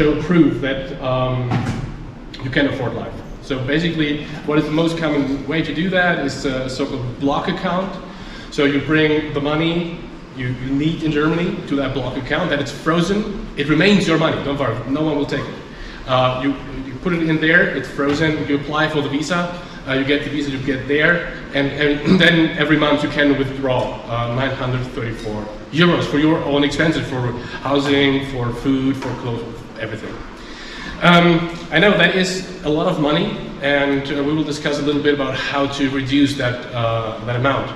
show proof that you can afford life. So basically, what is the most common way to do that is a so-called block account. So you bring the money you need in Germany to that block account, that it's frozen. It remains your money, don't worry, no one will take it. You put it in there, it's frozen, you apply for the visa, you get the visa, you get there, and then every month you can withdraw 934 euros for your own expenses, for housing, for food, for clothes, everything. I know that is a lot of money, and we will discuss a little bit about how to reduce that amount.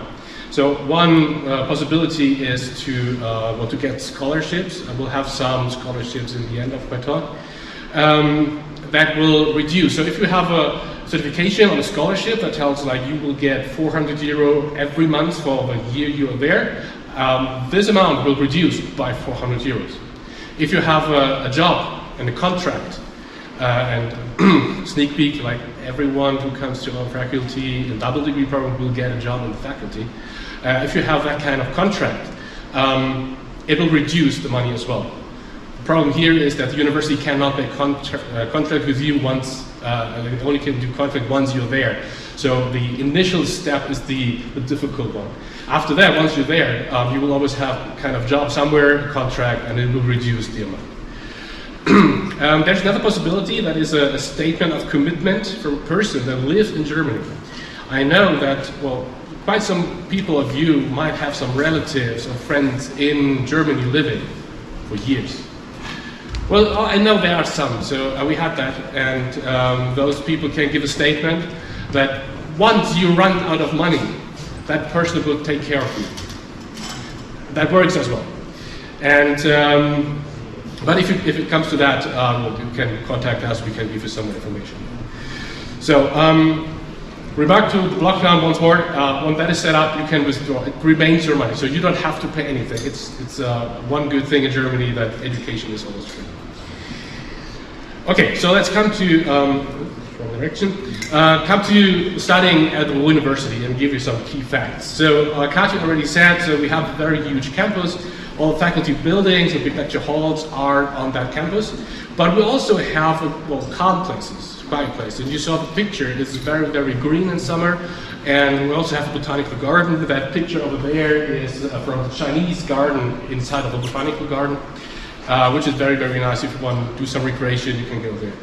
So one possibility is to get scholarships. I will have some scholarships in the end of my talk. That will reduce. So if you have a certification on a scholarship that tells like you will get 400 euro every month for the year you are there, this amount will reduce by 400 euros. If you have a job and a contract, and sneak peek, like everyone who comes to our faculty in double degree program will get a job in the faculty. If you have that kind of contract, it will reduce the money as well. The problem here is that the university cannot make contract with you once, they only can do contract once you're there. So the initial step is the difficult one. After that, once you're there, you will always have kind of job somewhere, a contract, and it will reduce the amount. There's another possibility, that is a statement of commitment from a person that lives in Germany. I know that, well, quite some people of you might have some relatives or friends in Germany living for years. Well, I know there are some, so we had that, and those people can give a statement that once you run out of money, that person will take care of you. That works as well. And but if it comes to that, you can contact us, we can give you some information. So, remark to the block account once more, when that is set up, you can withdraw. It remains your money, so you don't have to pay anything. It's one good thing in Germany, that education is always free. Okay, so let's come to, wrong direction, come to studying at the university and give you some key facts. So, Katja already said, so we have a very huge campus. All faculty buildings and big lecture halls are on that campus, but we also have complexes, quiet places. And you saw the picture, it's very, very green in summer, and we also have a botanical garden. That picture over there is from the Chinese garden inside of a botanical garden, which is very, very nice. If you want to do some recreation, you can go there.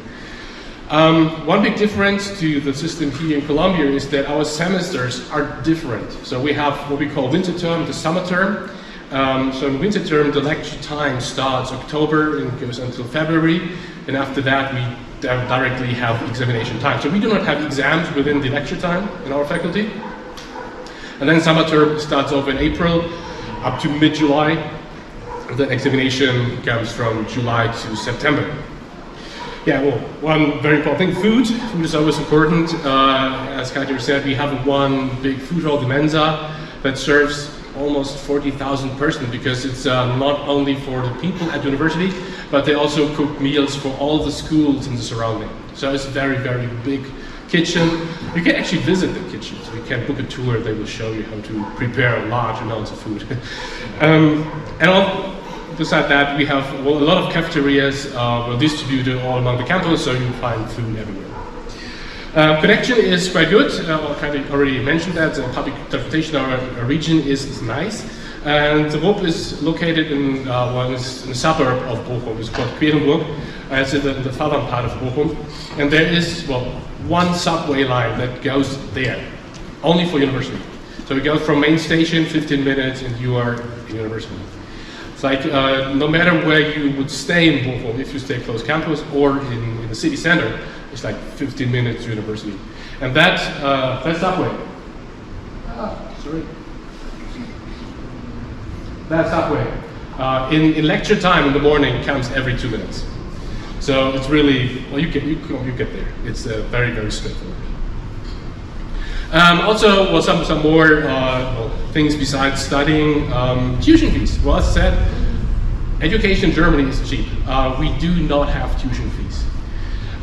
One big difference to the system here in Colombia is that our semesters are different. So we have what we call winter term, the summer term. So in winter term, the lecture time starts October and goes until February, and after that we directly have examination time. So we do not have exams within the lecture time in our faculty. And then summer term starts over in April up to mid-July. The examination comes from July to September. Yeah, well, one very important thing, food. Food is always important. As Katja said, we have one big food hall, the Mensa, that serves almost 40,000 persons, because it's not only for the people at the university, but they also cook meals for all the schools in the surrounding. So it's a very, very big kitchen. You can actually visit the kitchen. So you can book a tour, they will show you how to prepare large amounts of food. Beside that, we have a lot of cafeterias distributed all along the campus, so you find food everywhere. Connection is quite good. I kind of already mentioned that. The public transportation in our region is nice. And the Ruhr is located in a suburb of Bochum. It's called Querenburg. It's in the southern part of Bochum. And there is, well, one subway line that goes there, only for university. So you go from main station, 15 minutes, and you are in university. It's like no matter where you would stay in Bochum, if you stay close campus or in the city center, it's like 15 minutes to university. And that subway, that subway, in lecture time in the morning comes every 2 minutes. So it's really, well, you get there. It's very, very straightforward. Also, well, some more things besides studying. Tuition fees. Well, as I said, education in Germany is cheap. We do not have tuition fees.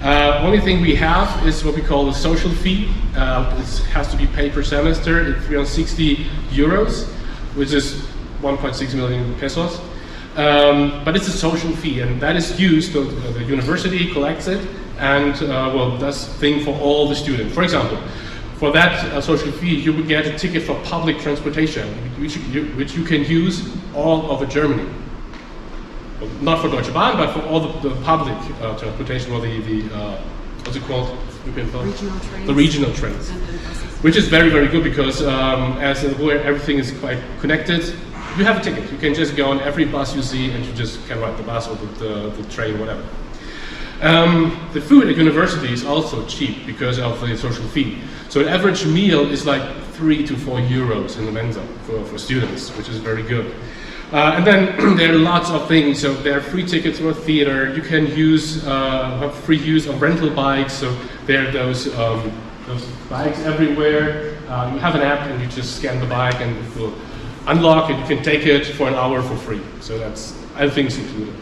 Only thing we have is what we call the social fee. It has to be paid per semester. It's 360 euros, which is 1.6 million pesos. but it's a social fee, and that is used, so the university collects it, and well, does thing for all the students. For example, for that social fee, you would get a ticket for public transportation, which you can use all over Germany. Well, not for Deutsche Bahn, but for all the public transportation, or the what's it called? Regional trains. The regional trains, which is very, very good because as in Ruhr, everything is quite connected. You have a ticket. You can just go on every bus you see, and you just can ride the bus or the train, whatever. The food at university is also cheap because of the social fee. So an average meal is like 3 to 4 euros in the Mensa for students, which is very good. And then there are lots of things. So there are free tickets for theater. You can use have free use of rental bikes. So there are those bikes everywhere. You have an app, and you just scan the bike, and it will unlock, and you can take it for an hour for free. So that's everything's included.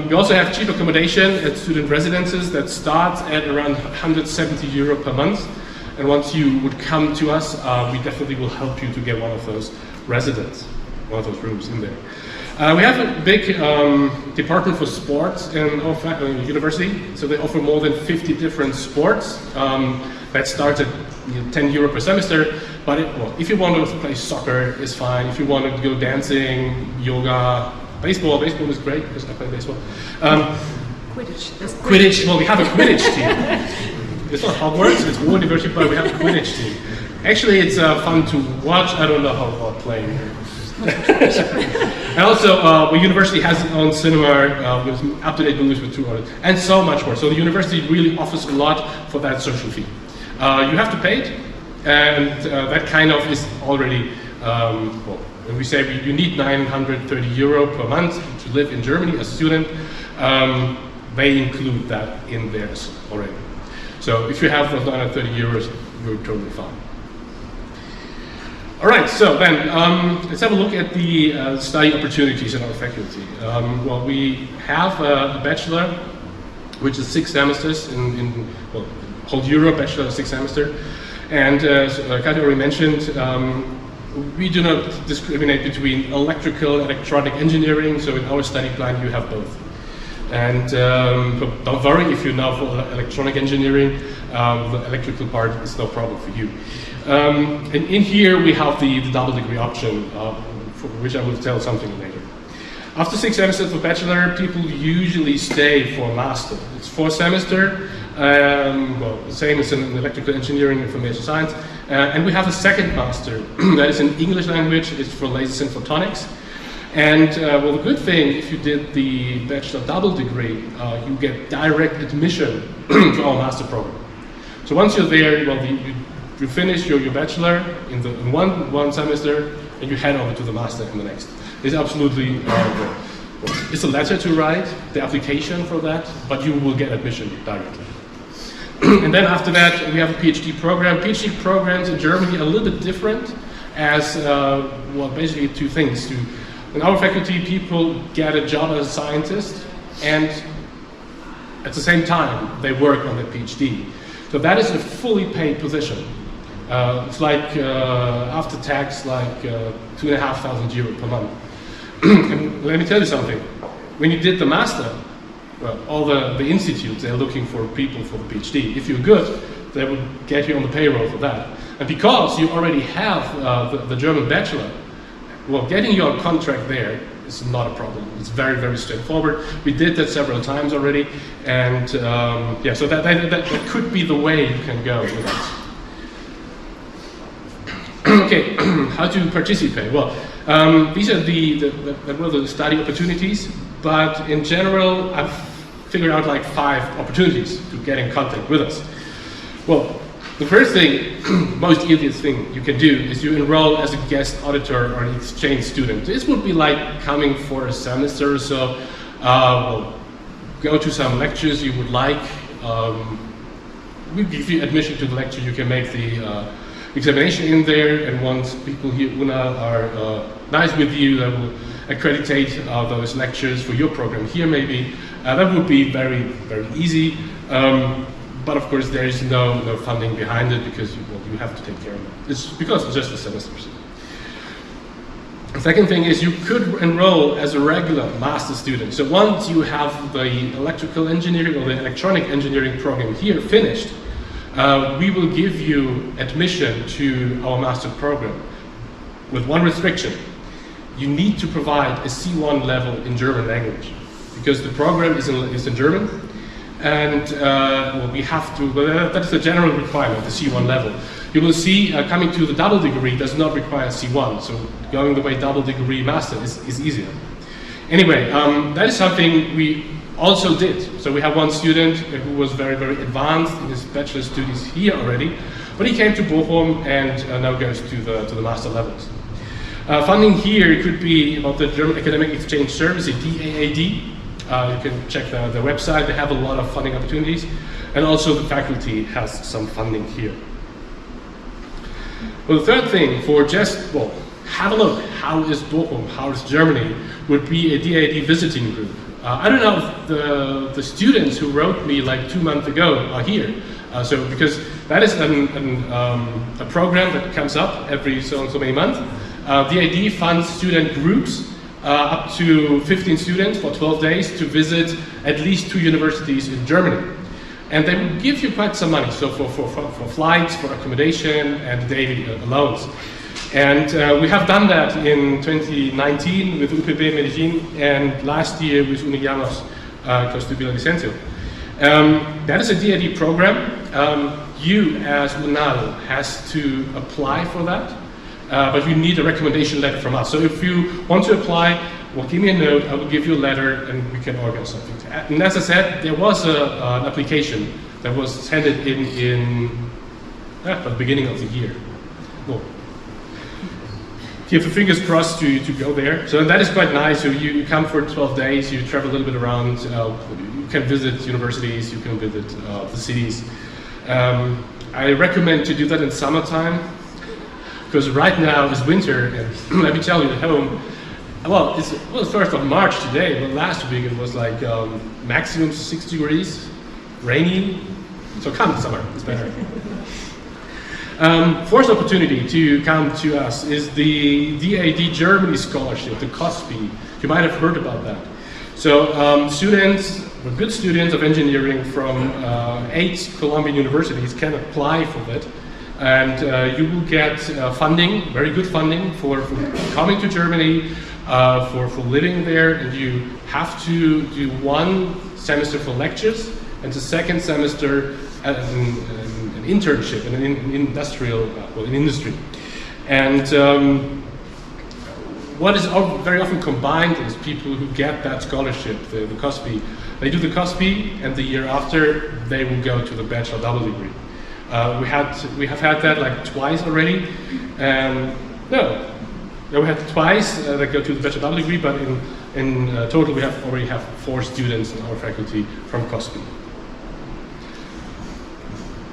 We also have cheap accommodation at student residences that starts at around 170 euro per month. And once you would come to us, we definitely will help you to get one of those residents, one of those rooms in there. We have a big department for sports in our university. So they offer more than 50 different sports. That starts at 10 euro per semester. But well, if you want to play soccer, it's fine. If you want to go dancing, yoga, baseball is great because I play baseball. Quidditch. Quidditch. Well, we have a Quidditch team. It's not Hogwarts, it's Ruhr-Universität, but we have a Quidditch team. Actually, it's fun to watch. I don't know how about playing. And also, the university has its own cinema with up-to-date movies with 2 hours, and so much more. So the university really offers a lot for that social fee. You have to pay it, and that kind of is already, well, when we say you need 930 euro per month to live in Germany as a student, they include that in theirs already. So if you have those 930 euros, you're totally fine. All right, so then let's have a look at the study opportunities in our faculty. Well, we have a bachelor, which is 6 semesters in well, whole Euro bachelor 6 semester. And as Katja already mentioned, we do not discriminate between electrical and electronic engineering, so in our study plan you have both. And don't worry if you're now for electronic engineering, the electrical part is no problem for you. And in here we have the double degree option, for which I will tell something later. After 6 semesters of bachelor, people usually stay for a master. It's 4 semesters, well, the same as in electrical engineering, information science. And we have a second master that is in English language. It's for lasers and photonics. And well, the good thing, if you did the bachelor double degree, you get direct admission to our master program. So once you're there, well, you finish your bachelor in one semester, and you head over to the master in the next. It's absolutely, it's a letter to write, the application for that, but you will get admission directly. And then after that, we have a PhD program. PhD programs in Germany are a little bit different as, well, basically 2 things. In our faculty, people get a job as a scientist, and at the same time, they work on their PhD. So that is a fully paid position. It's like, after tax, like 2,500 euro per month. And let me tell you something. When you did the master, well, all the institutes, they're looking for people for the PhD. If you're good, they would get you on the payroll for that. And because you already have the German bachelor, well, getting your contract there is not a problem. It's very, very straightforward. We did that several times already, and yeah, so that could be the way you can go with us. Okay, how to participate? Well, these are the study opportunities, but in general, I've figured out like 5 opportunities to get in contact with us. Well, the first thing, most easiest thing you can do is you enroll as a guest auditor or an exchange student. This would be like coming for a semester or so. Well, go to some lectures you would like. We give you admission to the lecture. You can make the examination in there, and once people here at UNAL are nice with you, they will accreditate those lectures for your program here maybe. That would be very, very easy. But of course, there is no funding behind it because you have to take care of it. It's because it's just a semester. The second thing is you could enroll as a regular master student. So once you have the electrical engineering or the electronic engineering program here finished, we will give you admission to our master program with one restriction. You need to provide a C1 level in German language because the program is in German, and well, we have to, that's the general requirement, the C1 level. You will see coming to the double degree does not require C1, so going the way double degree master is easier. Anyway, that is something we also did. So we have one student who was very, very advanced in his bachelor studies here already, but he came to Bochum and now goes to the master levels. Funding here could be about the German Academic Exchange Service, the DAAD. You can check the website, they have a lot of funding opportunities, and also the faculty has some funding here. Well, the third thing for just, well, have a look, how is Bochum, how is Germany, would be a DAAD visiting group. I don't know if the students who wrote me like 2 months ago are here. So because that is a program that comes up every so many months. DAAD funds student groups up to 15 students for 12 days to visit at least 2 universities in Germany. And they will give you quite some money, so for flights, for accommodation, and daily loans. And we have done that in 2019 with UPB Medellin and last year with Unillanos Cristoph Baer. That is a DAAD program. You as UNAL has to apply for that, but you need a recommendation letter from us. So if you want to apply, well, give me a note, I will give you a letter and we can organize something. And as I said, there was an application that was sent in at the beginning of the year. Well, keep your fingers crossed to go there. So that is quite nice. So you come for 12 days, you travel a little bit around, you can visit universities, you can visit the cities. I recommend to do that in summertime, because right now is winter, and let me tell you at home, well, it's 1st of March today, but last week it was like maximum 6 degrees, rainy, so come summer, it's better. Fourth opportunity to come to us is the DAAD Germany Scholarship, the COSPI. You might have heard about that. So students, good students of engineering from 8 Colombian universities can apply for that. And you will get funding, very good funding for coming to Germany, for living there, and you have to do 1 semester for lectures and the 2nd semester an internship in an industrial, in industry. And what is very often combined is people who get that scholarship, the COSPI. They do the COSPI, and the year after they will go to the bachelor double degree. We have had that like twice already. We had twice that go to the bachelor double degree, but in total we already have 4 students in our faculty from COSPI.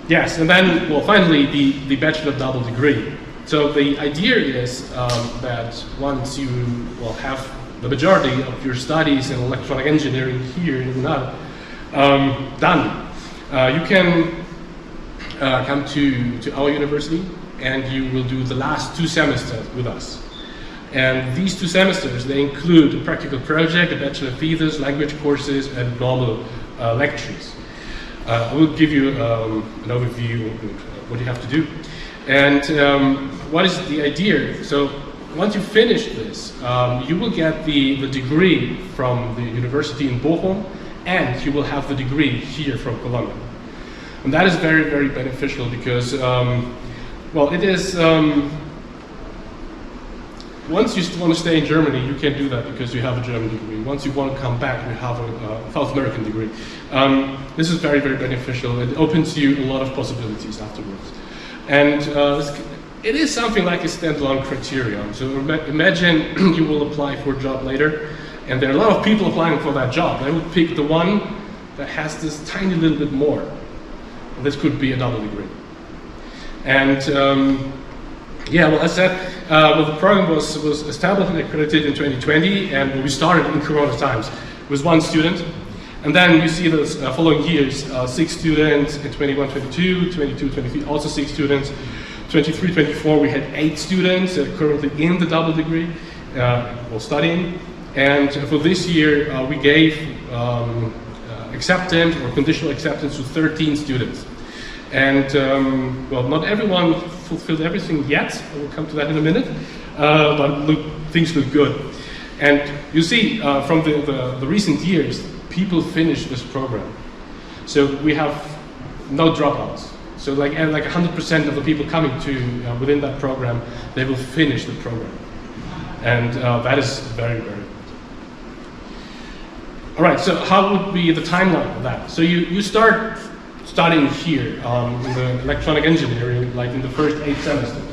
Yes, and then, well, finally the bachelor double degree. So the idea is that once you have the majority of your studies in electronic engineering here in UNAL done, you can come to our university and you will do the last 2 semesters with us. And these 2 semesters, they include a practical project, a bachelor thesis, language courses, and normal lectures. I will give you an overview of what you have to do. And what is the idea? So once you finish this, you will get the degree from the university in Bochum, and you will have the degree here from Colombia. And that is very, very beneficial because, well, it is, once you want to stay in Germany, you can do that because you have a German degree. Once you want to come back, you have a South American degree. This is very, very beneficial. It opens you a lot of possibilities afterwards. And it is something like a standalone criterion. So imagine you will apply for a job later, and there are a lot of people applying for that job. They will pick the one that has this tiny little bit more. And this could be a double degree. And yeah, well, as I said, the program was established and accredited in 2020, and we started in Corona times with 1 student. And then you see those following years, 6 students in 21, 22, 22, 23, also 6 students. 23, 24, we had 8 students currently in the double degree. while studying. And for this year, we gave acceptance or conditional acceptance to 13 students. And well, not everyone fulfilled everything yet. I will come to that in a minute. But things look good. And you see, from the recent years, people finish this program. So we have no dropouts. So like 100% of the people coming to within that program, they will finish the program. And that is very, very good. All right, so how would be the timeline of that? So you start studying here in the electronic engineering, like in the first 8 semesters.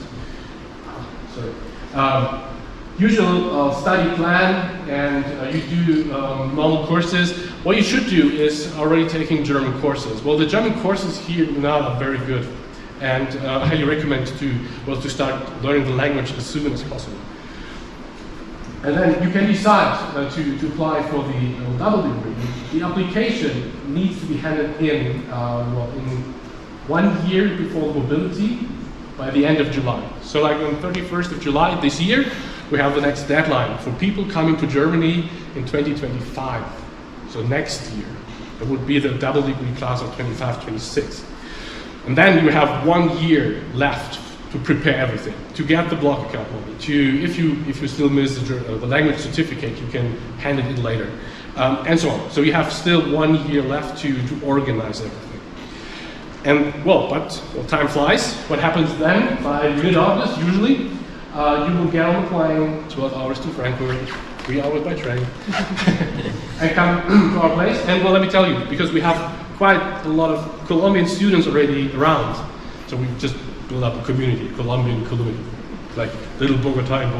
Usual study plan, and you do normal courses. What you should do is already taking German courses. Well, the German courses here now are very good, and I highly recommend to start learning the language as soon as possible. And then you can decide to apply for the double degree. The application needs to be handed in 1 year before mobility by the end of July. So like on 31st of July this year, we have the next deadline for people coming to Germany in 2025. So next year, it would be the double degree class of 25-26. And then you have 1 year left to prepare everything, to get the block account money, if you still miss the language certificate, you can hand it in later, and so on. So you have still 1 year left to organize everything. And well, time flies. What happens then? By mid-August, usually, you will get on the plane, 12 hours to Frankfurt, 3 hours by train, and come to our place. And well, let me tell you, because we have quite a lot of Colombian students already around, so we just build up a community, Colombian community, like little Bogota in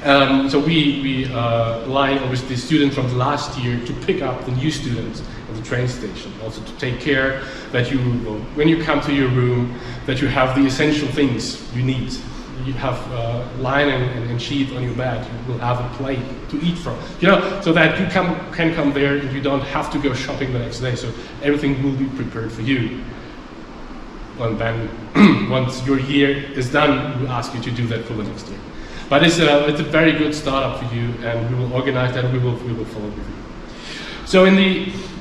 Bochum. So we rely on the students from the last year to pick up the new students at the train station, also to take care that when you come to your room, that you have the essential things you need. You have line and sheet on your bed. You will have a plate to eat from. So that you can come there and you don't have to go shopping the next day. So everything will be prepared for you. And then once your year is done, we ask you to do that for the next year. But it's a very good startup for you, and we will organize that. We will follow with you. So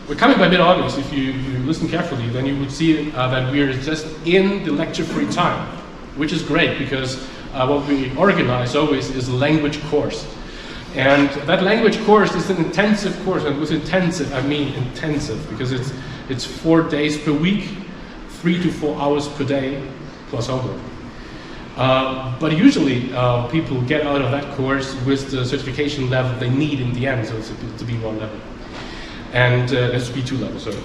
we're coming by mid-August. If you listen carefully, then you would see that we are just in the lecture-free time, which is great because what we organize always is a language course. And that language course is an intensive course, and with intensive, I mean intensive, because it's 4 days per week, 3 to 4 hours per day, plus homework. But usually people get out of that course with the certification level they need in the end, so it's to be 1 level. And it's to be 2 levels, sorry.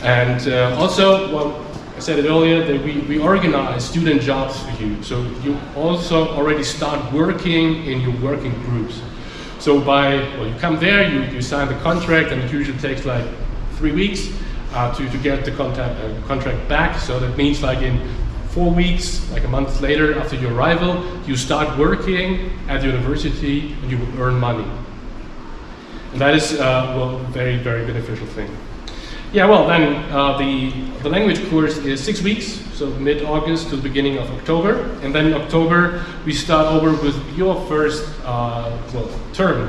And also, well, I said it earlier, that we organize student jobs for you. So you also already start working in your working groups. So you come there, you sign the contract, and it usually takes like 3 weeks to get the contract back. So that means like in 4 weeks, like a month later after your arrival, you start working at the university and you will earn money. And that is very, very beneficial thing. Yeah, well then the language course is 6 weeks, so mid-August to the beginning of October. And then in October we start over with your first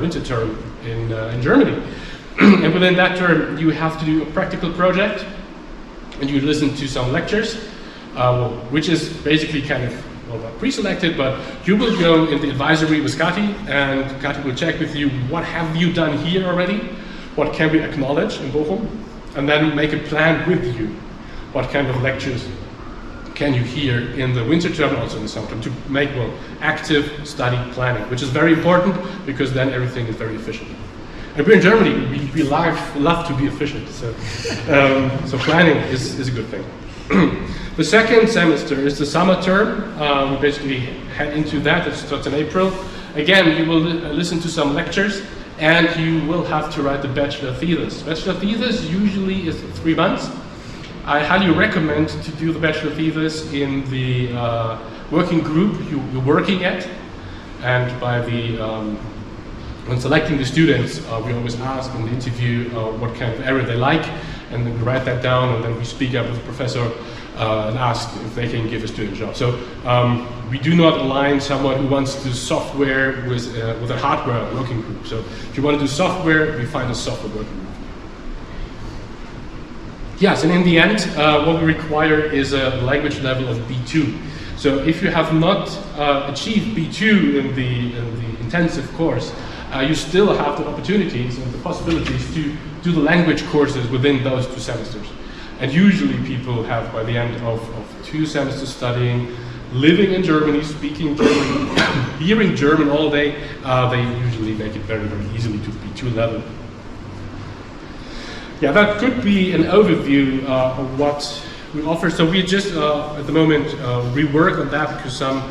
winter term in Germany. And within that term you have to do a practical project and you listen to some lectures, which is basically kind of pre-selected, but you will go in the advisory with Kati, and Kati will check with you what have you done here already, what can we acknowledge in Bochum, and then make a plan with you. What kind of lectures can you hear in the winter term, also in the summer term, to make active study planning, which is very important because then everything is very efficient. And we're in Germany, we love to be efficient, so planning is a good thing. The second semester is the summer term. We basically head into that. It starts in April. Again, you will listen to some lectures, and you will have to write the bachelor thesis. Bachelor thesis usually is 3 months. I highly recommend to do the bachelor thesis in the working group you're working at, and when selecting the students, we always ask in the interview what kind of area they like, and then we write that down, and then we speak up with the professor and ask if they can give a student a job. So we do not align someone who wants to do software with a hardware working group. So if you want to do software, we find a software working group. Yes, and in the end, what we require is a language level of B2. So if you have not achieved B2 in the intensive course, you still have the opportunities and the possibilities to do the language courses within those 2 semesters. And usually people have, by the end of 2 semesters studying, living in Germany, speaking German, hearing German all day, they usually make it very, very easily to the B2 level. Yeah, that could be an overview of what we offer. So we just, at the moment, rework on that because some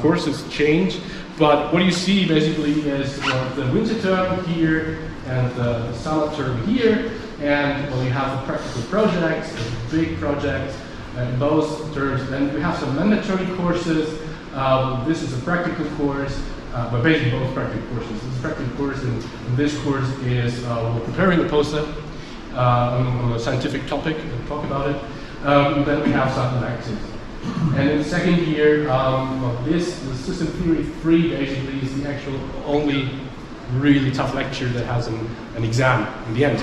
courses change. But what you see basically is the winter term here and the summer term here. And well, you have the practical projects, the big projects, in those terms. Then we have some mandatory courses. This is a practical course, but basically both practical courses. This is a practical course, and this course is we're preparing a poster on a scientific topic and talk about it. Then we have some electives. And in the second year, this System Theory 3 basically is the actual only really tough lecture that has an exam in the end.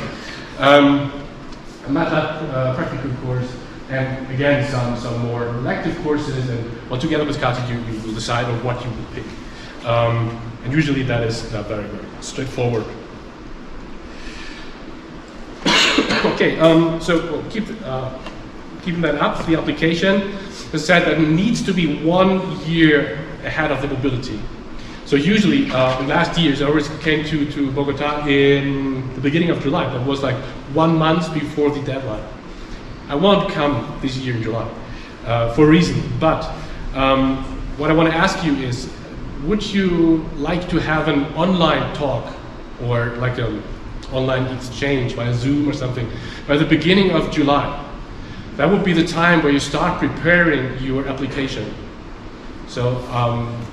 A MATLAB practical course, and again some more elective courses, and well, together with Kati, you will decide on what you will pick. And usually that is very, very straightforward. Okay, so we'll keeping that up, the application is said that it needs to be 1 year ahead of the mobility. So usually, in last years, I always came to Bogota in the beginning of July. That was like 1 month before the deadline. I won't come this year in July for a reason. But what I want to ask you is, would you like to have an online talk or like an online exchange via Zoom or something by the beginning of July? That would be the time where you start preparing your application. So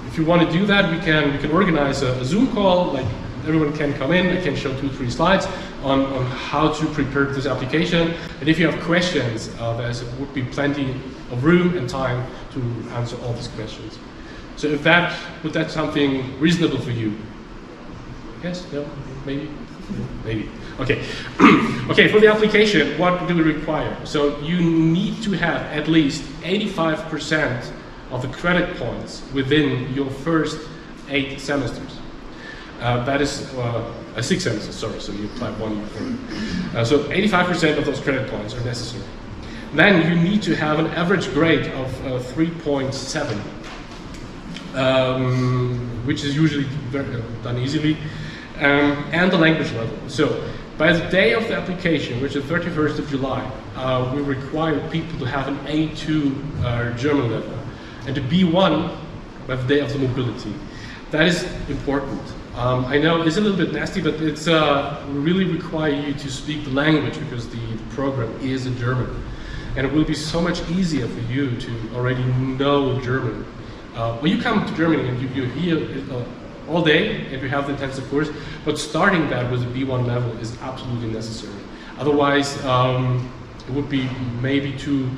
if you want to do that, we can organize a Zoom call. Like everyone can come in. I can show 2-3 slides on how to prepare this application. And if you have questions, there would be plenty of room and time to answer all these questions. So if would that something reasonable for you? Yes? No? Maybe? Maybe. Okay. Okay, for the application, what do we require? So you need to have at least 85% of the credit points within your first 8 semesters. That is 6 semesters, sorry, so you apply 1 year. So 85% of those credit points are necessary. Then you need to have an average grade of 3.7, which is usually done easily, and the language level. So by the day of the application, which is 31st of July, we require people to have an A2 German level. And the B1 by the day of the mobility. That is important. I know it's a little bit nasty, but it's really require you to speak the language because the program is in German. And it will be so much easier for you to already know German. When you come to Germany and you're here all day if you have the intensive course, but starting that with a B1 level is absolutely necessary. Otherwise, it would be maybe too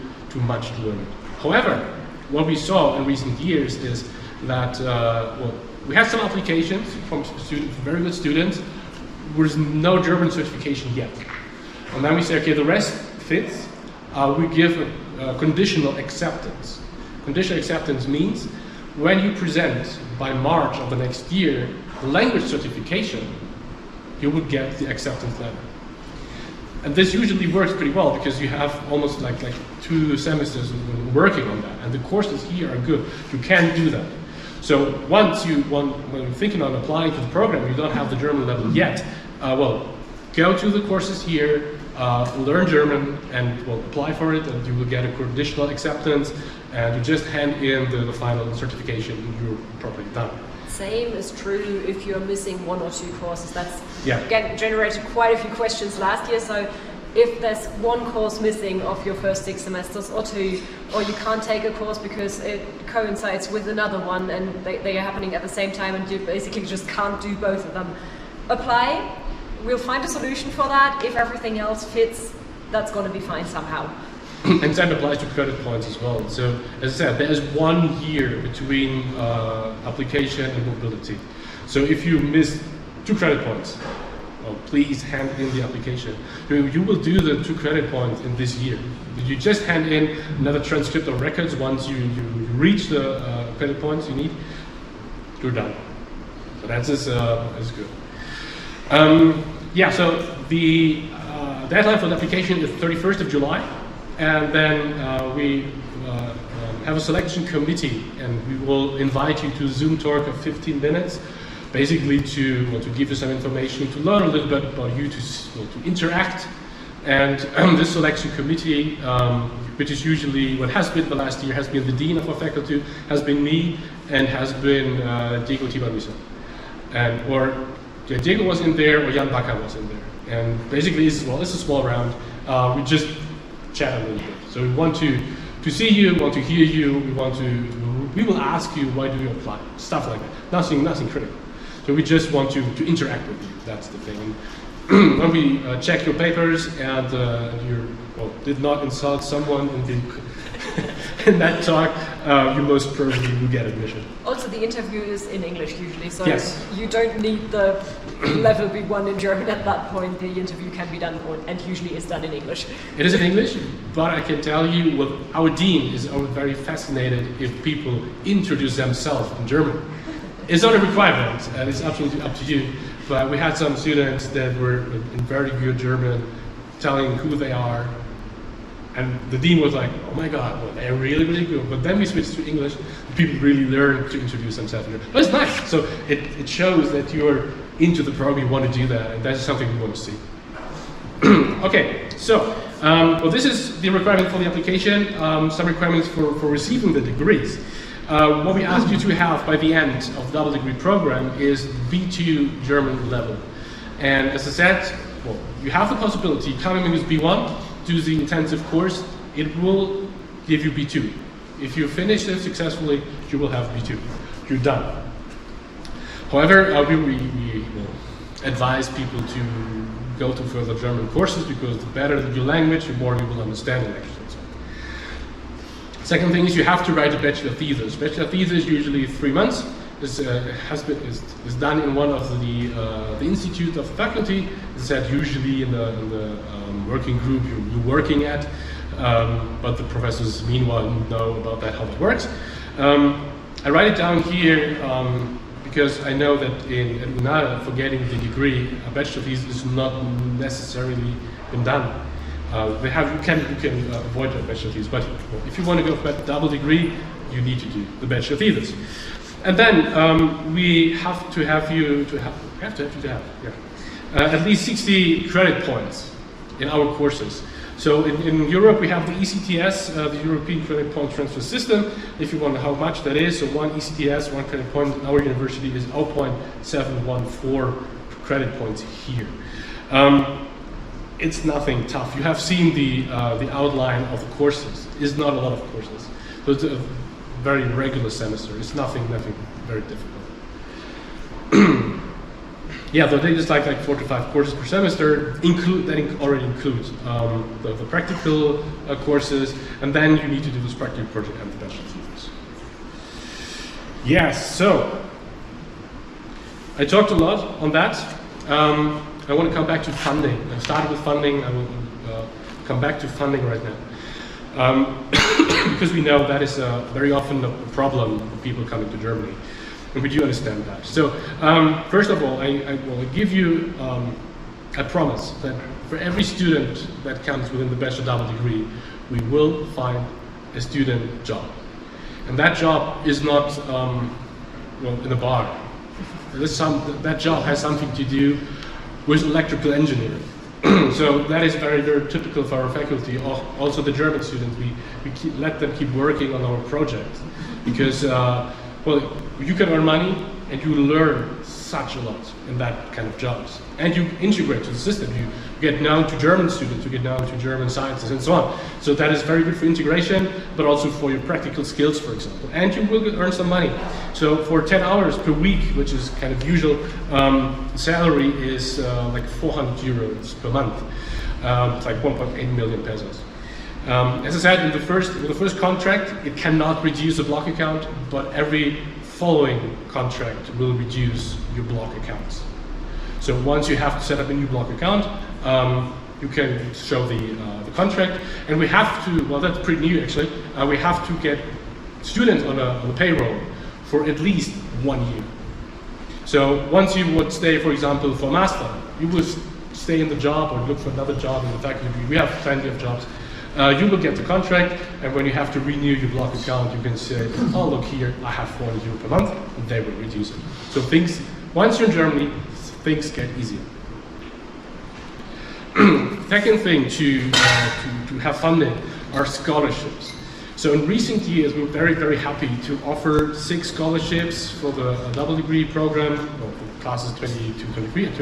much to learn. However, what we saw in recent years is that well, we had some applications from students, very good students, with no German certification yet. And then we say, okay, the rest fits. We give a conditional acceptance. Conditional acceptance means when you present by March of the next year the language certification, you would get the acceptance letter. And this usually works pretty well because you have almost like 2 semesters working on that, and the courses here are good. You can do that. So when you're thinking on applying to the program, you don't have the German level yet. Well, go to the courses here, learn German, and well, apply for it, and you will get a conditional acceptance, and you just hand in the final certification, and you're properly done. Same is true if you're missing 1 or 2 courses. That's Yeah. generated quite a few questions last year. So if there's 1 course missing of your first 6 semesters or 2, or you can't take a course because it coincides with another one and they are happening at the same time and you basically just can't do both of them, apply. We'll find a solution for that. If everything else fits, that's going to be fine somehow. and same applies to credit points as well. So as I said, there is 1 year between application and mobility. So if you miss 2 credit points, well, please hand in the application. You will do the 2 credit points in this year. You just hand in another transcript of records once you reach the credit points you need, you're done. So that's good. Yeah, so the deadline for the application is 31st of July, and then we have a selection committee, and we will invite you to a Zoom talk of 15 minutes, basically to give you some information, to learn a little bit about you, to interact. And this selection committee, which is usually what has been the last year, has been the dean of our faculty, has been me, and has been Diego Tibarisa. And Diego was in there, or Jan Bakker was in there. And basically, it's a small round. We just chat a little bit. So we want to see you, want to hear you. We will ask you, why do you apply? Stuff like that. Nothing critical. So we just want to interact with you. That's the thing. And when we check your papers and you did not insult someone in that talk, you most probably will get admission. Also, the interview is in English usually, so yes. You don't need the level B1 in German at that point. The interview can be done, and usually is done in English. It is in English, but I can tell you, our dean is very fascinated if people introduce themselves in German. It's not a requirement, and it's absolutely up to you. But we had some students that were in very good German, telling who they are. And the dean was like, oh my God, well, they're really, really good. But then we switched to English, and people really learned to introduce themselves. But it's nice. So it shows that you're into the program, you want to do that, and that's something we want to see. Okay, so this is the requirement for the application, some requirements for receiving the degrees. What we ask you to have by the end of the double degree program is B2 German level. And as I said, you have the possibility, coming in with B1, do the intensive course, it will give you B2. If you finish it successfully, you will have B2. You're done. However, we will advise people to go to further German courses, because the better your language, the more you will understand the language. Second thing is you have to write a bachelor thesis. Bachelor thesis usually 3 months. This is done in one of the institute of the faculty. It's said usually in the working group you're working at, but the professors meanwhile know about that, how that works. I write it down here because I know that at UNAL, for getting the degree, a bachelor thesis is not necessarily been done. You can avoid a bachelor thesis, but if you want to go for a double degree, you need to do the bachelor thesis. And then we have to have at least 60 credit points in our courses. So in Europe we have the ECTS, the European Credit Point Transfer System. If you wonder how much that is, so one ECTS, 1 credit point in our university is 0.714 credit points here. It's nothing tough. You have seen the outline of the courses. It's not a lot of courses. So it's a very regular semester. It's nothing very difficult. Yeah, so they just like 4 to 5 courses per semester. That already includes the practical courses, and then you need to do this practical project and the bachelor thesis. Yes, so I talked a lot on that. I want to come back to funding. I started with funding. I will come back to funding right now. Because we know that is very often a problem for people coming to Germany. And we do understand that. So first of all, I will give you a promise that for every student that comes within the bachelor double degree, we will find a student job. And that job is not in a bar. That job has something to do with electrical engineering. So that is very, very typical for our faculty. Also the German students, we let them keep working on our projects. Because, you can earn money and you learn such a lot in that kind of jobs. And you integrate to the system. You get known to German students, you get known to German sciences and so on. So that is very good for integration, but also for your practical skills, for example. And you will earn some money. So for 10 hours per week, which is kind of usual, salary is like 400 euros per month. It's like 1.8 million pesos. As I said, with the first contract, it cannot reduce the block account, but every following contract will reduce your block accounts. So once you have to set up a new block account, you can show the contract, and we have to, well, that's pretty new actually, we have to get students on the payroll for at least 1 year. So once you would stay, for example, for master, you would stay in the job or look for another job in the faculty. We have plenty of jobs. You will get the contract, and when you have to renew your block account, you can say, oh, look here, I have 400 euro per month, and they will reduce it. So things, once you're in Germany, things get easier. Second thing to have funding are scholarships. So in recent years, we're very, very happy to offer 6 scholarships for the double degree program, well, for classes 22-23 and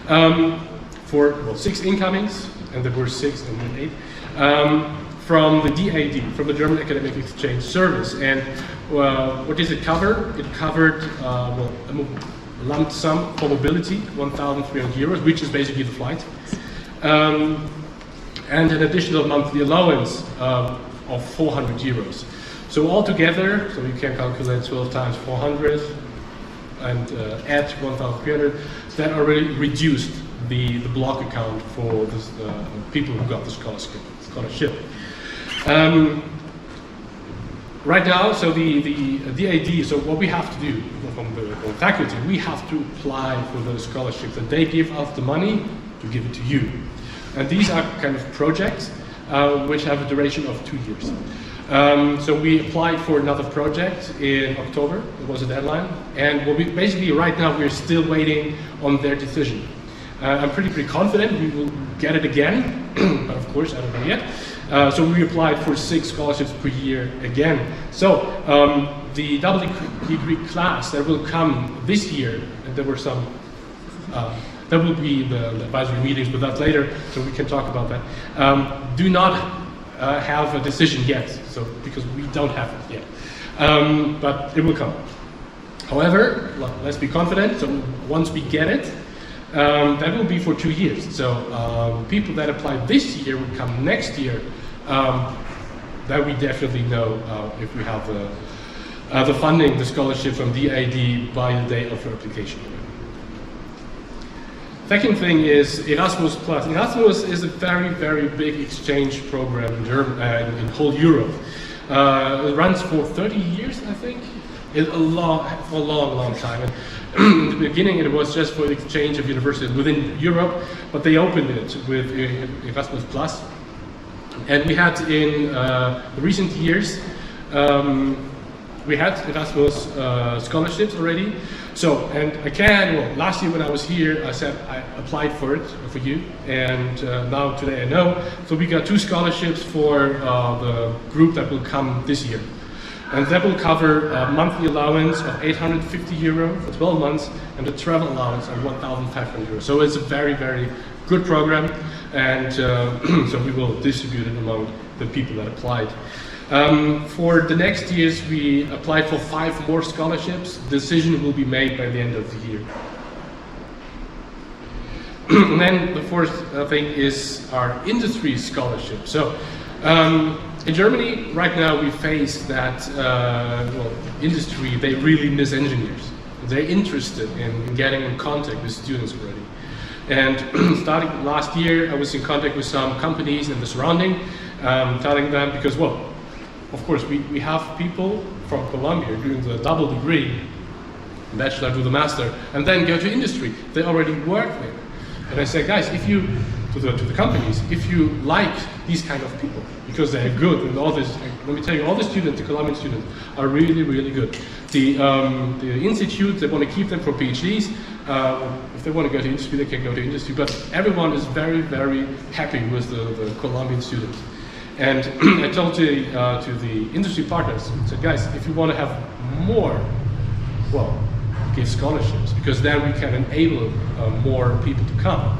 23-24, for, well, 6 incomings, and there were 6 and then 8, from the DAD, from the German Academic Exchange Service. And what does it cover? It covered well, a lump sum for mobility, 1,300 euros, which is basically the flight, and an additional monthly allowance of 400 euros. So altogether, so you can calculate 12 times 400 and add 1,300, that already reduced the block account for this, people who got the scholarship. Right now, so the DAD, so what we have to do from the faculty, we have to apply for those scholarships, and they give us the money to give it to you. And these are kind of projects which have a duration of 2 years. So we applied for another project in October. It was a deadline, and what we basically right now we're still waiting on their decision. I'm pretty confident we will get it again, but of course I don't know yet. So we applied for 6 scholarships per year again. So the double degree class that will come this year, and there were some. That will be the advisory meetings, but that's later, so we can talk about that. Do not have a decision yet, so because we don't have it yet, but it will come. However, let's be confident. So once we get it, that will be for 2 years. So people that apply this year will come next year. That we definitely know if we have the funding, the scholarship from DAD by the day of your application. Second thing is Erasmus+. Erasmus is a very, very big exchange program in whole Europe. It runs for 30 years, I think. For a long time. And in the beginning, it was just for the exchange of universities within Europe, but they opened it with Erasmus+. And we had in recent years, we had Erasmus scholarships already. So, and well, last year when I was here, I said I applied for it for you, and now today I know. So we got 2 scholarships for the group that will come this year. And that will cover a monthly allowance of 850 euro for 12 months and a travel allowance of 1,500 euro. So it's a very, very good program, and so we will distribute it among the people that applied. For the next years, we applied for 5 more scholarships. The decision will be made by the end of the year. And then the fourth thing is our industry scholarship. So in Germany, right now, we face that well, industry, they really miss engineers. They're interested in getting in contact with students already. And starting last year, I was in contact with some companies in the surrounding, telling them, because, well, of course, we have people from Colombia doing the double degree, bachelor to the master, and then go to industry. They already work there. And I say, guys, if you, to the companies, if you like these kind of people, because they're good, and all this, let me tell you, all the students, the Colombian students, are really, really good. The institute, they want to keep them for PhDs. If they want to go to industry, they can go to industry, but everyone is very, very happy with the Colombian students. And I told to the industry partners, I said, guys, if you want to have more, well, give scholarships, because then we can enable more people to come.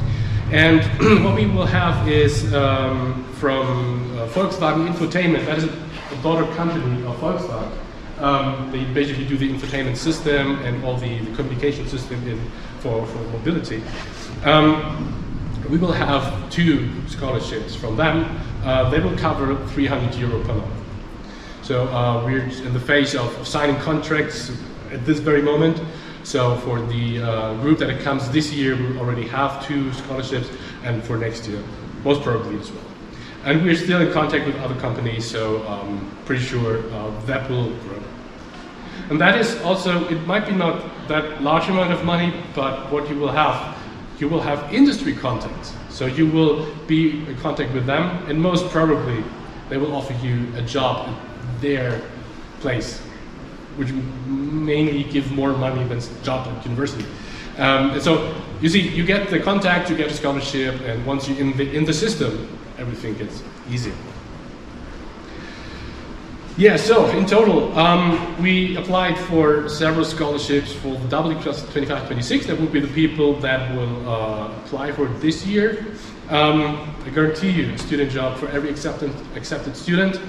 And what we will have is from Volkswagen Infotainment, that is a daughter company of Volkswagen. They basically do the infotainment system and all the communication system for mobility. we will have 2 scholarships from them. They will cover €300 per month. So we're in the phase of signing contracts at this very moment. So for the group that it comes this year, we already have 2 scholarships, and for next year, most probably as well. And we're still in contact with other companies, so pretty sure that will grow. And that is also, it might be not that large amount of money, but what you will have industry contacts. So you will be in contact with them, and most probably they will offer you a job at their place, which mainly give more money than job at university. And so you see, you get the contact, you get a scholarship, and once you're in the system, everything gets easier. Yeah, so in total, we applied for several scholarships for the Doble class 25-26. That would be the people that will apply for it this year. I guarantee you a student job for every accepted student.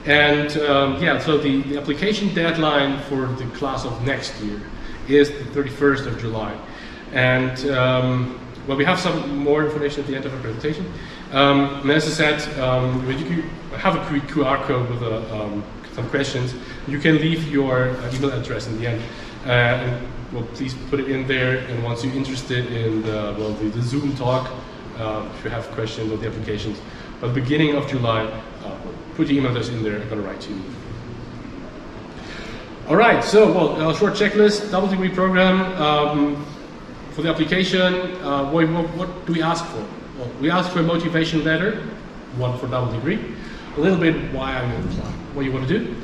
And yeah, so the application deadline for the class of next year is the 31st of July. And well, we have some more information at the end of the presentation. And as I said, you have a QR code with some questions. You can leave your email address in the end. And well, please put it in there. And once you're interested in the Zoom talk, if you have questions on the applications, by the beginning of July, put your email address in there. I'm going to write to you. All right, so well, a short checklist, double degree program. For the application, what do we ask for? Well, we ask for a motivation letter, one for double degree, a little bit why I'm applying, what you want to do.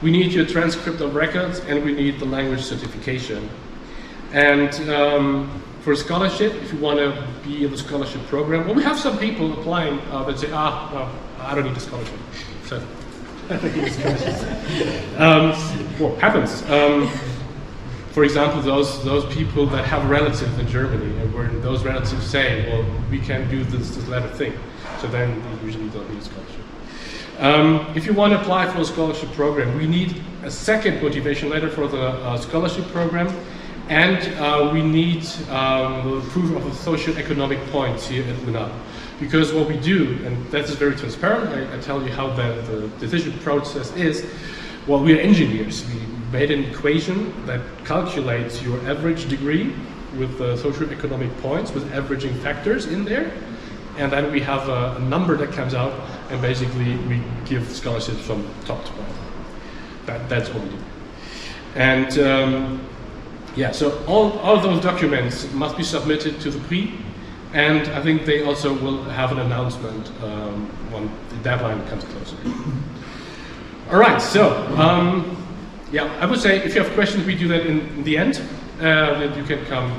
We need your transcript of records, and we need the language certification. And for a scholarship, if you want to be in the scholarship program, well, we have some people applying that say, no, I don't need a scholarship. So, I don't need a scholarship. What happens? For example, those people that have relatives in Germany, and where those relatives say, well, we can do this letter thing, so then they usually don't need a scholarship. If you want to apply for a scholarship program, we need a second motivation letter for the scholarship program, and we need proof of the socio-economic points here at UNAL. Because what we do, and that is very transparent, I tell you how the decision process is. Well, we are engineers. We made an equation that calculates your average degree with the socioeconomic points, with averaging factors in there. And then we have a number that comes out, and basically we give scholarships from top to bottom. That's what we do. And yeah, so all those documents must be submitted to the PRI, and I think they also will have an announcement when the deadline comes closer. All right, so yeah, I would say if you have questions, we do that in the end. That you can come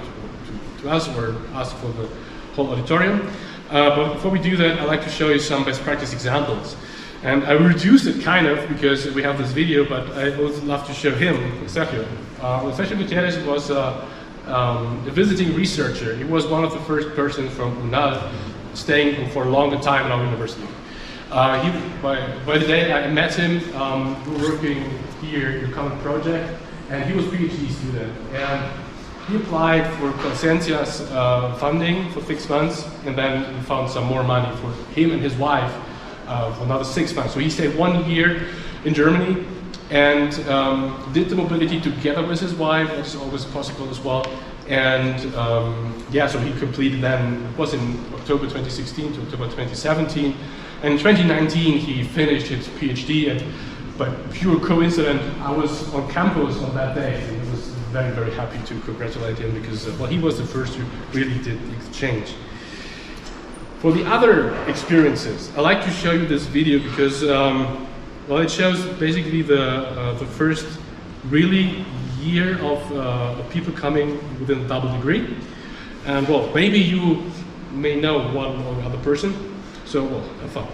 to us or ask for the whole auditorium. But before we do that, I'd like to show you some best practice examples. And I reduced it kind of because we have this video, but I would love to show him, Sergio. Sergio Gutierrez was a visiting researcher. He was one of the first persons from UNAL staying for a longer time in our university. By the day I met him, we were working here in a common project, and he was a PhD student. And he applied for Conscientia's funding for 6 months, and then we found some more money for him and his wife for another 6 months. So he stayed 1 year in Germany and did the mobility together with his wife, which is always possible as well. And yeah, so he completed then, it was in October 2016 to October 2017. And in 2019, he finished his PhD, but pure coincidence, I was on campus on that day, and I was very, very happy to congratulate him because, well, he was the first who really did the exchange. For the other experiences, I like to show you this video because, well, it shows basically the first really year of people coming within the double degree. And, well, maybe you may know one or other person. So, well, have fun.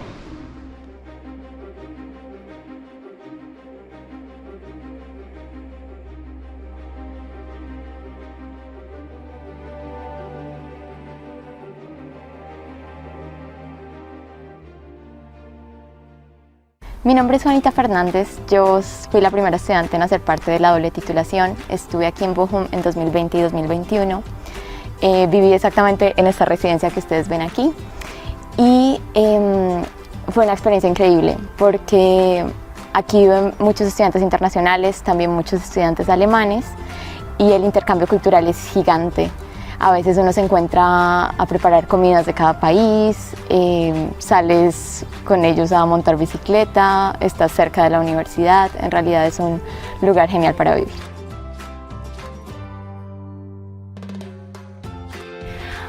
Mi nombre es Juanita Fernández, yo fui la primera estudiante en hacer parte de la doble titulación, estuve aquí en Bochum en 2020 y 2021 viví exactamente en esta residencia que ustedes ven aquí y fue una experiencia increíble porque aquí viven muchos estudiantes internacionales, también muchos estudiantes alemanes y el intercambio cultural es gigante. A veces uno se encuentra a preparar comidas de cada país, sales con ellos a montar bicicleta, estás cerca de la universidad, en realidad es un lugar genial para vivir.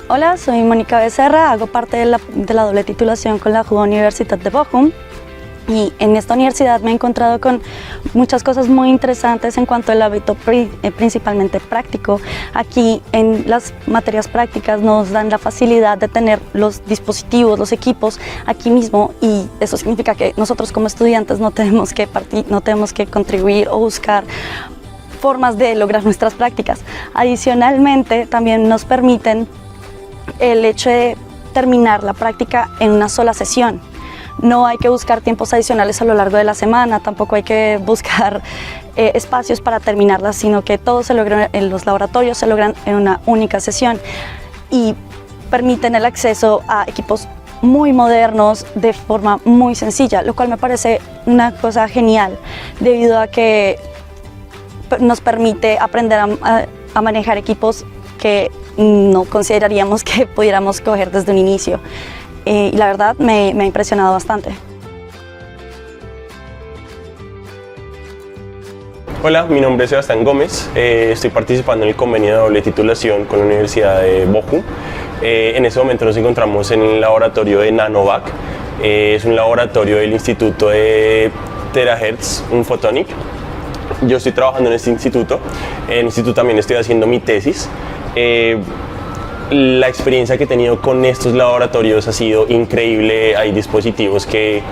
Hola, soy Mónica Becerra, hago parte de la doble titulación con la Ruhr-Universität Bochum. Y en esta universidad me he encontrado con muchas cosas muy interesantes en cuanto al ámbito principalmente práctico. Aquí en las materias prácticas nos dan la facilidad de tener los dispositivos, los equipos aquí mismo y eso significa que nosotros como estudiantes no tenemos que contribuir o buscar formas de lograr nuestras prácticas. Adicionalmente también nos permiten el hecho de terminar la práctica en una sola sesión. No hay que buscar tiempos adicionales a lo largo de la semana, tampoco hay que buscar espacios para terminarlas, sino que todo se logra en los laboratorios, se logran en una única sesión y permiten el acceso a equipos muy modernos de forma muy sencilla, lo cual me parece una cosa genial debido a que nos permite aprender a manejar equipos que no consideraríamos que pudiéramos coger desde un inicio. Y la verdad me ha impresionado bastante. Hola, mi nombre es Sebastián Gómez, estoy participando en el convenio de doble titulación con la Universidad de Bochum. En este momento nos encontramos en el laboratorio de Nanovac, es un laboratorio del Instituto de Terahertz, un photonic. Yo estoy trabajando en este instituto, en el instituto también estoy haciendo mi tesis. La experiencia que he tenido con estos laboratorios ha sido increíble, hay dispositivos que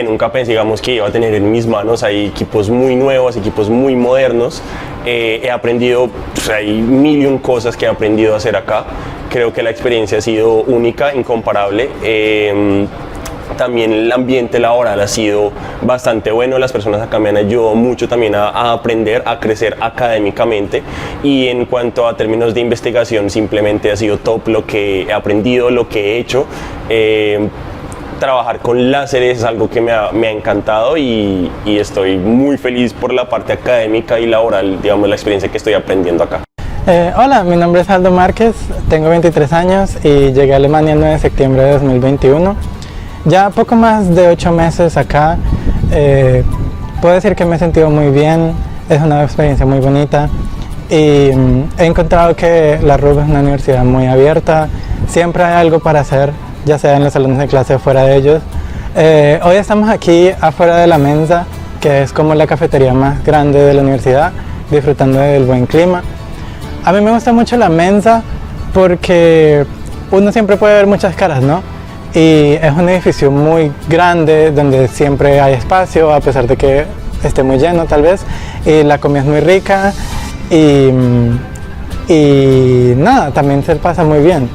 nunca pensé, digamos, que iba a tener en mis manos, hay equipos muy nuevos, equipos muy modernos, he aprendido, pues, hay mil y un cosas que he aprendido a hacer acá, creo que la experiencia ha sido única, incomparable. También el ambiente laboral ha sido bastante bueno, las personas acá me han ayudado mucho también a aprender, a crecer académicamente y en cuanto a términos de investigación simplemente ha sido top lo que he aprendido, lo que he hecho. Trabajar con láseres es algo que me ha encantado y estoy muy feliz por la parte académica y laboral, digamos, la experiencia que estoy aprendiendo acá. Hola, mi nombre es Aldo Márquez, tengo 23 años y llegué a Alemania el 9 de septiembre de 2021. Ya poco más de 8 meses acá, puedo decir que me he sentido muy bien, es una experiencia muy bonita y he encontrado que la RUB es una universidad muy abierta, siempre hay algo para hacer, ya sea en los salones de clase o fuera de ellos. Hoy estamos aquí afuera de la Mensa, que es como la cafetería más grande de la universidad, disfrutando del buen clima. A mí me gusta mucho la Mensa porque uno siempre puede ver muchas caras, ¿no? Y es un edificio muy grande donde siempre hay espacio a pesar de que esté muy lleno tal vez y la comida es muy rica y nada, también se pasa muy bien.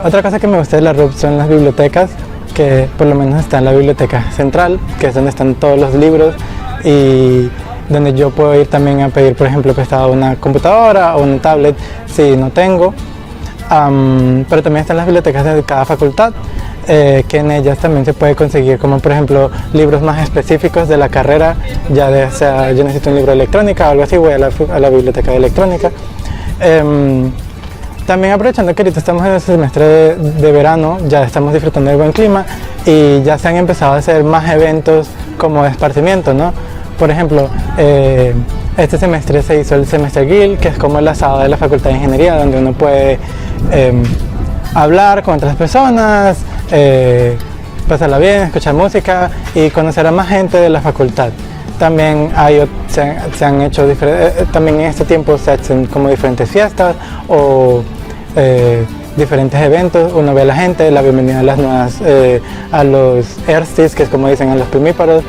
Otra cosa que me gusta de la RUB son las bibliotecas, que por lo menos está en la biblioteca central, que es donde están todos los libros y donde yo puedo ir también a pedir, por ejemplo, prestado una computadora o una tablet si no tengo. Pero también están las bibliotecas de cada facultad, que en ellas también se puede conseguir, como por ejemplo libros más específicos de la carrera, ya sea yo necesito un libro de electrónica o algo así, voy a la biblioteca de electrónica. También aprovechando que ahorita estamos en el semestre de verano, ya estamos disfrutando del buen clima y ya se han empezado a hacer más eventos como de esparcimiento, ¿no? Por ejemplo, este semestre se hizo el semestre Grill, que es como el asado de la Facultad de Ingeniería, donde uno puede hablar con otras personas, pasarla bien, escuchar música y conocer a más gente de la facultad. También se han hecho también en este tiempo se hacen como diferentes fiestas o diferentes eventos, uno ve a la gente, la bienvenida a las nuevas, a los Erstis, que es como dicen a los primíparos.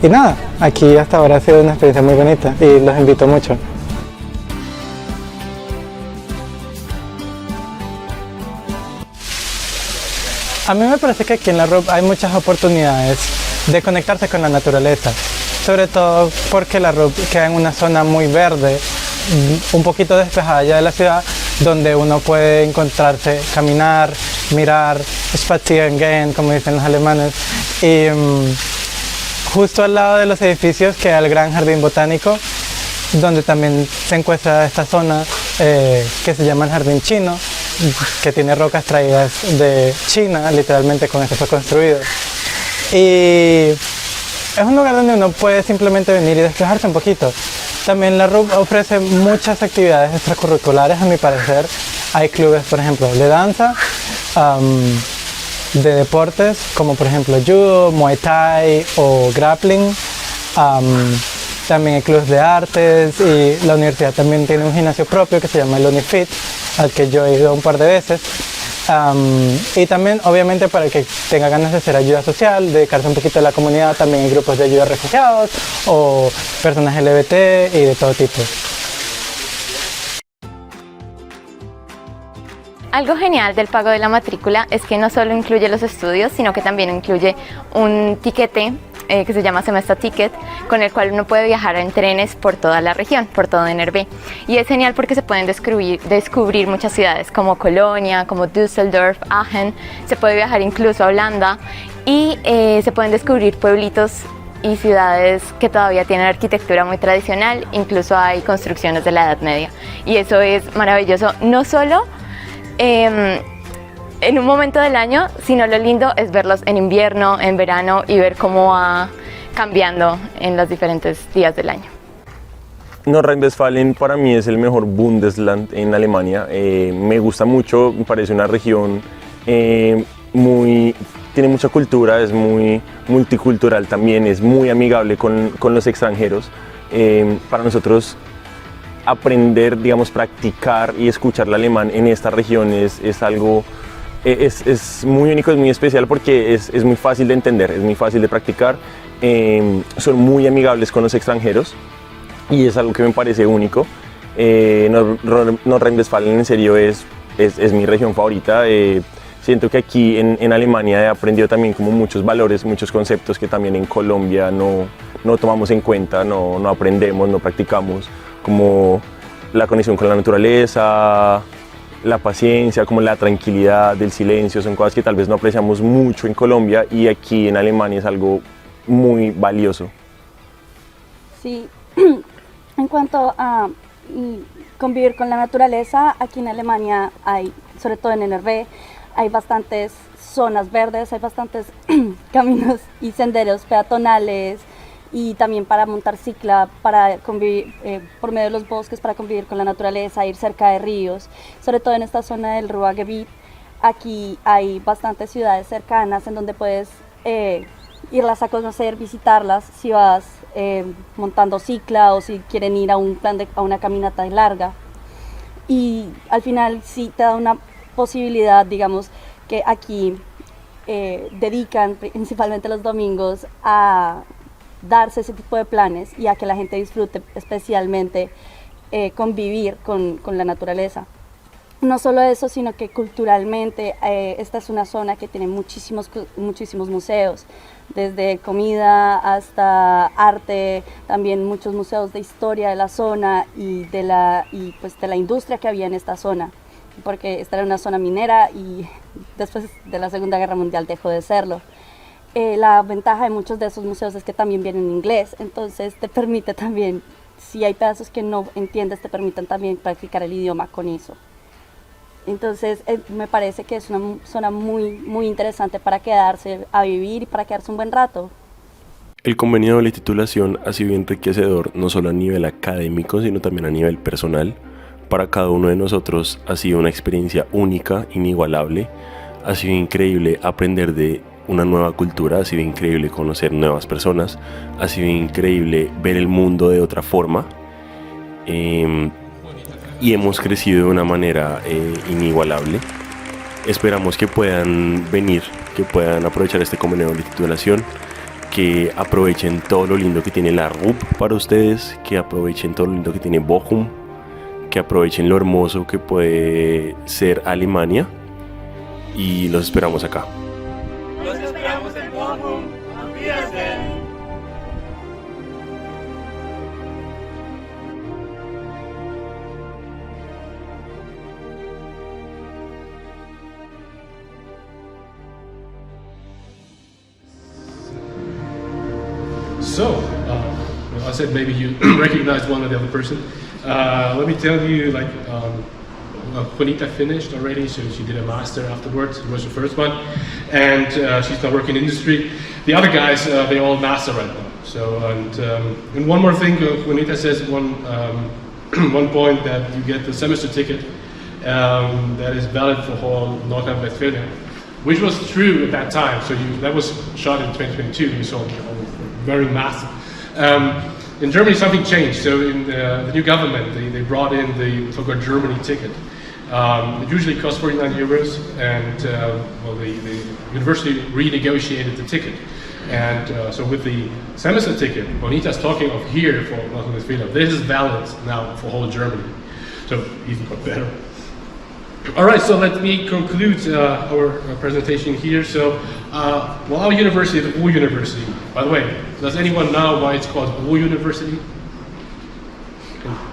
Y nada, aquí hasta ahora ha sido una experiencia muy bonita y los invito mucho. A mí me parece que aquí en la RUB hay muchas oportunidades de conectarse con la naturaleza, sobre todo porque la RUB queda en una zona muy verde, un poquito despejada ya de la ciudad, donde uno puede encontrarse, caminar, mirar, spazieren gehen, como dicen los alemanes, y justo al lado de los edificios queda el gran jardín botánico, donde también se encuentra esta zona que se llama el jardín chino, que tiene rocas traídas de China, literalmente con eso fue construido. Y es un lugar donde uno puede simplemente venir y despejarse un poquito. También la RUB ofrece muchas actividades extracurriculares, a mi parecer. Hay clubes, por ejemplo, de danza, de deportes, como por ejemplo judo, muay thai o grappling. También hay clubes de artes y la universidad también tiene un gimnasio propio que se llama el UNIFIT, al que yo he ido un par de veces. Y también, obviamente, para el que tenga ganas de hacer ayuda social, dedicarse un poquito a la comunidad, también hay grupos de ayuda a refugiados o personas LGBT y de todo tipo. Algo genial del pago de la matrícula es que no solo incluye los estudios, sino que también incluye un tiquete que se llama Semester Ticket, con el cual uno puede viajar en trenes por toda la región, por todo NRW. Y es genial porque se pueden descubrir muchas ciudades como Colonia, como Düsseldorf, Aachen, se puede viajar incluso a Holanda y se pueden descubrir pueblitos y ciudades que todavía tienen arquitectura muy tradicional, incluso hay construcciones de la Edad Media. Y eso es maravilloso, no solo en un momento del año, sino lo lindo es verlos en invierno, en verano y ver cómo va cambiando en los diferentes días del año. Nordrhein-Westfalen para mí es el mejor Bundesland en Alemania. Me gusta mucho, me parece una región tiene mucha cultura, es muy multicultural también, es muy amigable con los extranjeros. Para nosotros aprender, digamos, practicar y escuchar el alemán en esta región es algo, es muy único, es muy especial porque es muy fácil de entender, es muy fácil de practicar, son muy amigables con los extranjeros y es algo que me parece único. Nordrhein-Westfalen en serio es mi región favorita. Siento que aquí en Alemania he aprendido también como muchos valores, muchos conceptos que también en Colombia no tomamos en cuenta, no aprendemos, no practicamos, como la conexión con la naturaleza, la paciencia, como la tranquilidad del silencio, son cosas que tal vez no apreciamos mucho en Colombia y aquí en Alemania es algo muy valioso. Sí, en cuanto a convivir con la naturaleza, aquí en Alemania hay, sobre todo en NRW, hay bastantes zonas verdes, hay bastantes caminos y senderos peatonales y también para montar cicla, para convivir por medio de los bosques, para convivir con la naturaleza, ir cerca de ríos, sobre todo en esta zona del Ruhr-Gebiet. Aquí hay bastantes ciudades cercanas en donde puedes irlas a conocer, visitarlas si vas montando cicla o si quieren ir a una caminata larga. Y al final sí te da una posibilidad, digamos, que aquí dedican principalmente los domingos a darse ese tipo de planes y a que la gente disfrute especialmente convivir con la naturaleza. No solo eso, sino que culturalmente esta es una zona que tiene muchísimos museos, desde comida hasta arte, también muchos museos de historia de la zona y de la industria que había en esta zona, porque esta era una zona minera y después de la Segunda Guerra Mundial dejó de serlo. La ventaja de muchos de esos museos es que también vienen en inglés, entonces te permite también, si hay pedazos que no entiendes, te permiten también practicar el idioma con eso. Entonces me parece que es una zona muy interesante para quedarse a vivir y para quedarse un buen rato. El convenio de doble titulación ha sido enriquecedor no solo a nivel académico, sino también a nivel personal. Para cada uno de nosotros ha sido una experiencia única, inigualable. Ha sido increíble aprender de una nueva cultura, ha sido increíble conocer nuevas personas, ha sido increíble ver el mundo de otra forma. Y hemos crecido de una manera inigualable. Esperamos que puedan venir, que puedan aprovechar este convenio de titulación, que aprovechen todo lo lindo que tiene la RUB para ustedes, que aprovechen todo lo lindo que tiene Bochum, que aprovechen lo hermoso que puede ser Alemania y los esperamos acá. Los esperamos en Bochum. Auf Wiedersehen. So, I said maybe you recognize one or the other person. Let me tell you, like, Juanita finished already, so she did a master afterwards. It was her first one, and she's now working in industry. The other guys, they all master right now. So, and one more thing, Juanita says one point that you get the semester ticket that is valid for whole North Rhine-Westphalia, which was true at that time. So that was shot in 2022. You saw very massive. In Germany, something changed. So in the new government, they brought in the so-called Germany ticket. It usually costs 49 euros, and well, the university renegotiated the ticket. And so with the semester ticket, Bonita's talking of here for North Rhine-Westphalia, this is valid now for whole Germany. So even got better. All right, so let me conclude our presentation here. So, well, our university, the Ruhr University, by the way, does anyone know why it's called Ruhr University?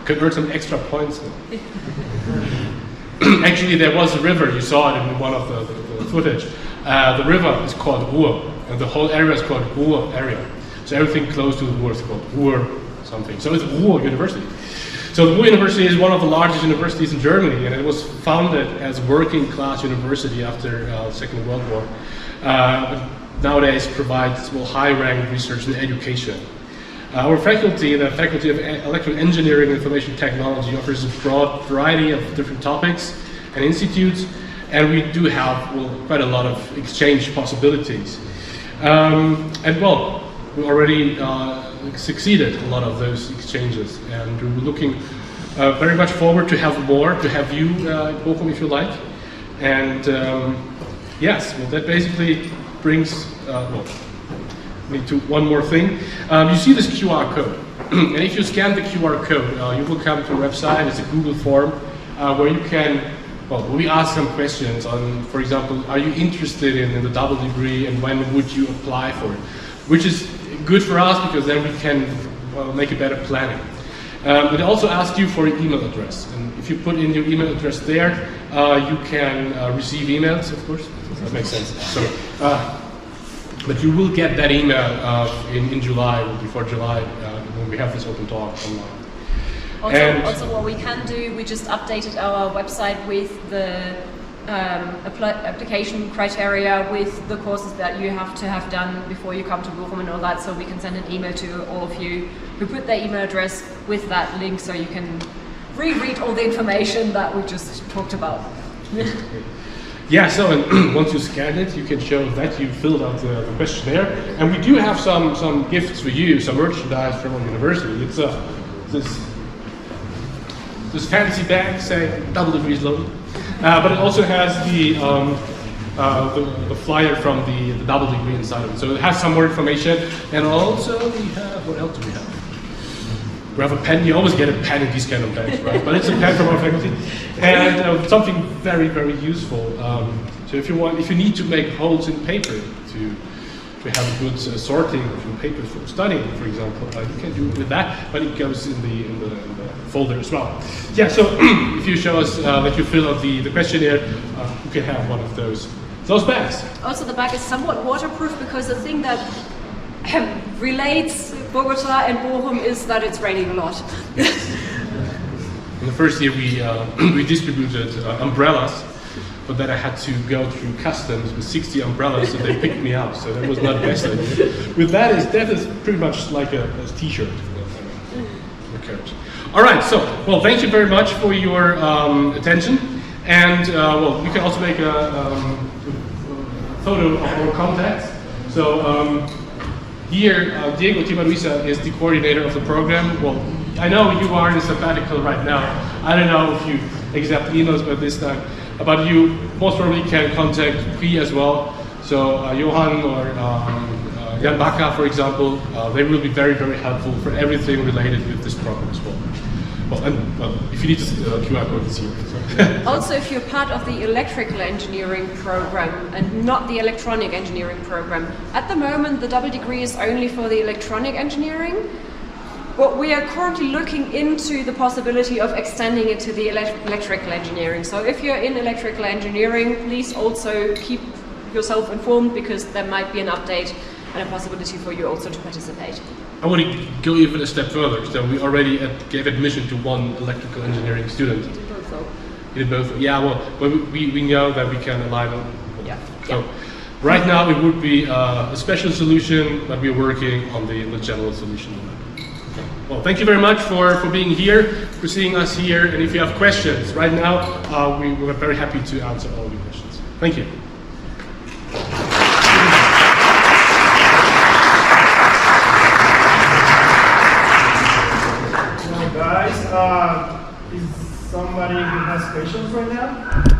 Could earn some extra points. Actually, there was a river, you saw it in one of the footage. The river is called Ruhr, and the whole area is called Ruhr area. So everything close to the Ruhr is called Ruhr something. So it's Ruhr University. So the Ruhr University is one of the largest universities in Germany, and it was founded as a working class university after the Second World War. Nowadays provides high-ranked research and education. Our faculty, the Faculty of Electrical Engineering and Information Technology, offers a broad variety of different topics and institutes, and we do have quite a lot of exchange possibilities. And well, we already succeeded a lot of those exchanges, and we're looking very much forward to have more, to have you in Bochum if you like. And yes, well, that basically brings me to one more thing. You see this QR code, and if you scan the QR code, you will come to a website. It's a Google form where you can, well, we ask some questions on, for example, are you interested in the double degree, and when would you apply for it? Which is good for us because then we can make a better planning. It also asks you for an email address, and if you put in your email address there, you can receive emails, of course. That makes sense. So, but you will get that email in July, before July, when we have this open talk online. Also, what we can do, we just updated our website with the application criteria, with the courses that you have to have done before you come to Bochum and all that, so we can send an email to all of you who put their email address with that link, so you can reread all the information that we just talked about. Yeah, so and once you scan it, you can show that you filled out the questionnaire, and we do have some gifts for you, some merchandise from our university. It's this fancy bag saying double degrees loaded, but it also has the flyer from the double degree inside of it. So it has some more information, and also we have, what else do we have? We have a pen. You always get a pen in these kind of bags, right? But it's a pen from our faculty, and something very, very useful. So if you need to make holes in paper to have a good sorting of your papers for studying, for example, you can do it with that, but it goes in the folder as well. Yeah. So if you show us that you fill out the questionnaire, you can have one of those bags. Also, the bag is somewhat waterproof because the thing that relates Bogota and Bochum is that it's raining a lot. In the first year, we distributed umbrellas, but then I had to go through customs with 60 umbrellas, so they picked me up. So that was not the best idea. With that is pretty much like a T-shirt. All right. So, well, thank you very much for your attention, and well, you can also make a photo of our contacts. So. Here, Diego Tibaruiza is the coordinator of the program. Well, I know you are in a sabbatical right now. I don't know if you accept emails by this time, but you most probably can contact me as well. So Johan or Jan Baka, for example, they will be very, very helpful for everything related with this program as well. Well, and if you need the QR code, it's here. So. Also, if you're part of the electrical engineering program and not the electronic engineering program, at the moment the double degree is only for the electronic engineering, but we are currently looking into the possibility of extending it to the electrical engineering. So if you're in electrical engineering, please also keep yourself informed, because there might be an update and a possibility for you also to participate. I want to go even a step further. So we already gave admission to one electrical engineering student. You did both. Yeah, well, we know that we can align on. Yeah. So right now it would be a special solution, but we're working on the general solution. Well, thank you very much for being here, for seeing us here, and if you have questions right now, we're very happy to answer all of your questions. Thank you. Guys, is somebody who has questions right now?